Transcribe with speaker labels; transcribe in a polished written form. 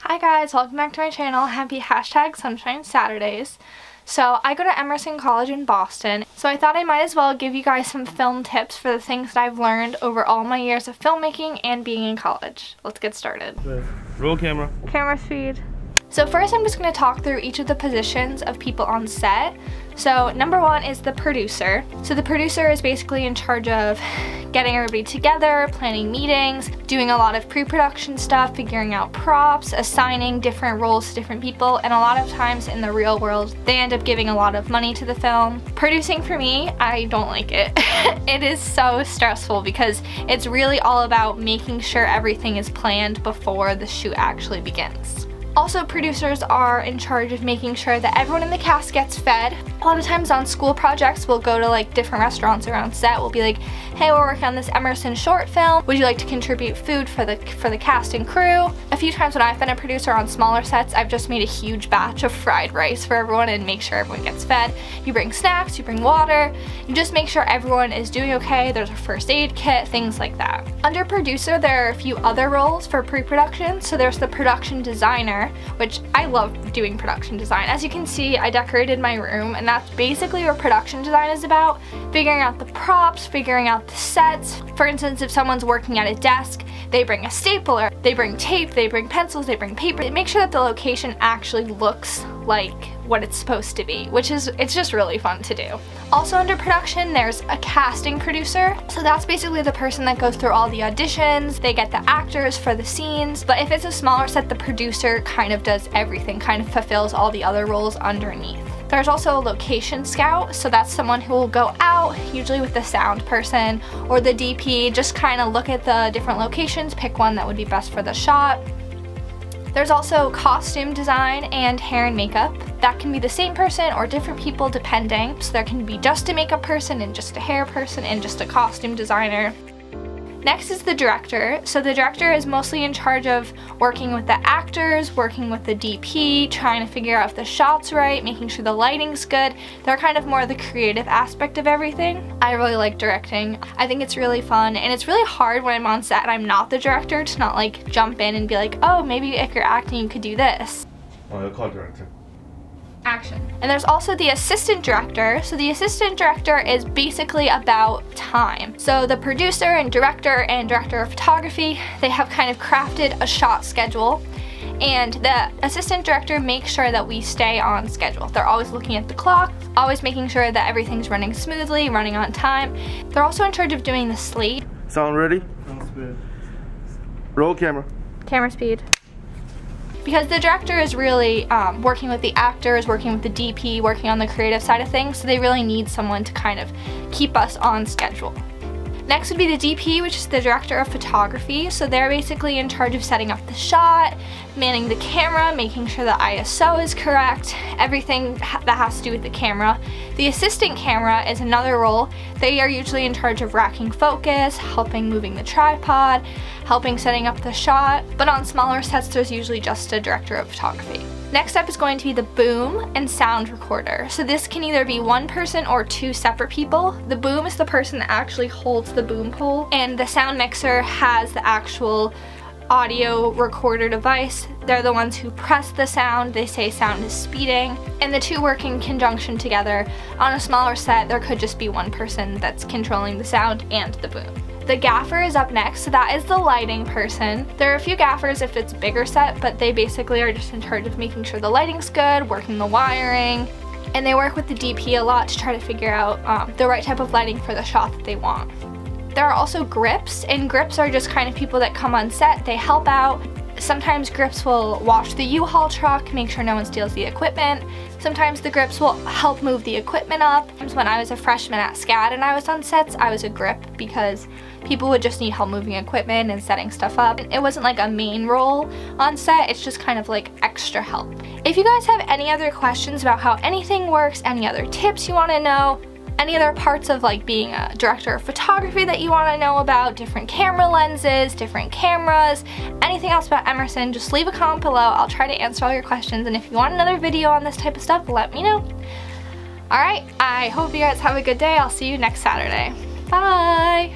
Speaker 1: Hi guys, welcome back to my channel. Happy #Sunshine Saturdays. So I go to Emerson College in Boston, so I thought I might as well give you guys some film tips for the things that I've learned over all my years of filmmaking and being in college. Let's get started.
Speaker 2: Roll camera.
Speaker 1: Camera speed. So first I'm just going to talk through each of the positions of people on set. So number one is the producer. So the producer is basically in charge of getting everybody together, planning meetings, doing a lot of pre-production stuff, figuring out props, assigning different roles to different people, and a lot of times in the real world they end up giving a lot of money to the film. Producing for me, I don't like it. It is so stressful because it's really all about making sure everything is planned before the shoot actually begins. Also, producers are in charge of making sure that everyone in the cast gets fed. A lot of times on school projects, we'll go to like different restaurants around set. We'll be like, hey, we're working on this Emerson short film. Would you like to contribute food for the cast and crew? A few times when I've been a producer on smaller sets, I've just made a huge batch of fried rice for everyone and make sure everyone gets fed. You bring snacks, you bring water, you just make sure everyone is doing okay. There's a first aid kit, things like that. Under producer, there are a few other roles for pre-production. So there's the production designer, which I love doing production design. As you can see, I decorated my room, and that's basically what production design is about. Figuring out the props, figuring out the sets. For instance, if someone's working at a desk, they bring a stapler, they bring tape, they bring pencils, they bring paper. They make sure that the location actually looks like what it's supposed to be, which is, it's just really fun to do. Also under production, there's a casting producer. So that's basically the person that goes through all the auditions, they get the actors for the scenes, but if it's a smaller set, the producer kind of does everything, kind of fulfills all the other roles underneath. There's also a location scout, so that's someone who will go out, usually with the sound person or the DP, just kind of look at the different locations, pick one that would be best for the shot. There's also costume design and hair and makeup. That can be the same person or different people depending. So there can be just a makeup person and just a hair person and just a costume designer. Next is the director. So the director is mostly in charge of working with the actors, working with the DP, trying to figure out if the shot's right, making sure the lighting's good. They're kind of more the creative aspect of everything. I really like directing. I think it's really fun, and it's really hard when I'm on set and I'm not the director to not like jump in and be like, oh, maybe if you're acting you could do this.
Speaker 2: Oh, you'll call director.
Speaker 1: Action. And there's also the assistant director. So the assistant director is basically about time. So the producer and director of photography, they have kind of crafted a shot schedule, and the assistant director makes sure that we stay on schedule. They're always looking at the clock, always making sure that everything's running smoothly, running on time. They're also in charge of doing the slate.
Speaker 2: Sound ready? Sound good. Roll camera.
Speaker 1: Camera speed. Because the director is really working with the actors, working with the DP, working on the creative side of things, so they really need someone to kind of keep us on schedule. Next would be the DP, which is the director of photography. So they're basically in charge of setting up the shot, manning the camera, making sure the ISO is correct, everything that has to do with the camera. The assistant camera is another role. They are usually in charge of racking focus, helping moving the tripod, helping setting up the shot, but on smaller sets there's usually just a director of photography. Next up is going to be the boom and sound recorder. So this can either be one person or two separate people. The boom is the person that actually holds the boom pole, and the sound mixer has the actual audio recorder device. They're the ones who press the sound, they say sound is speeding, and the two work in conjunction together. On a smaller set, there could just be one person that's controlling the sound and the boom. The gaffer is up next, so that is the lighting person. There are a few gaffers if it's a bigger set, but they basically are just in charge of making sure the lighting's good, working the wiring, and they work with the DP a lot to try to figure out the right type of lighting for the shot that they want. There are also grips, and grips are just kind of people that come on set, they help out. Sometimes grips will wash the U-Haul truck, make sure no one steals the equipment. Sometimes the grips will help move the equipment up. When I was a freshman at SCAD and I was on sets, I was a grip because people would just need help moving equipment and setting stuff up. It wasn't like a main role on set, it's just kind of like extra help. If you guys have any other questions about how anything works, any other tips you want to know, any other parts of like being a director of photography that you want to know about, different camera lenses, different cameras, anything else about Emerson, just leave a comment below. I'll try to answer all your questions, and if you want another video on this type of stuff, let me know. Alright, I hope you guys have a good day. I'll see you next Saturday. Bye!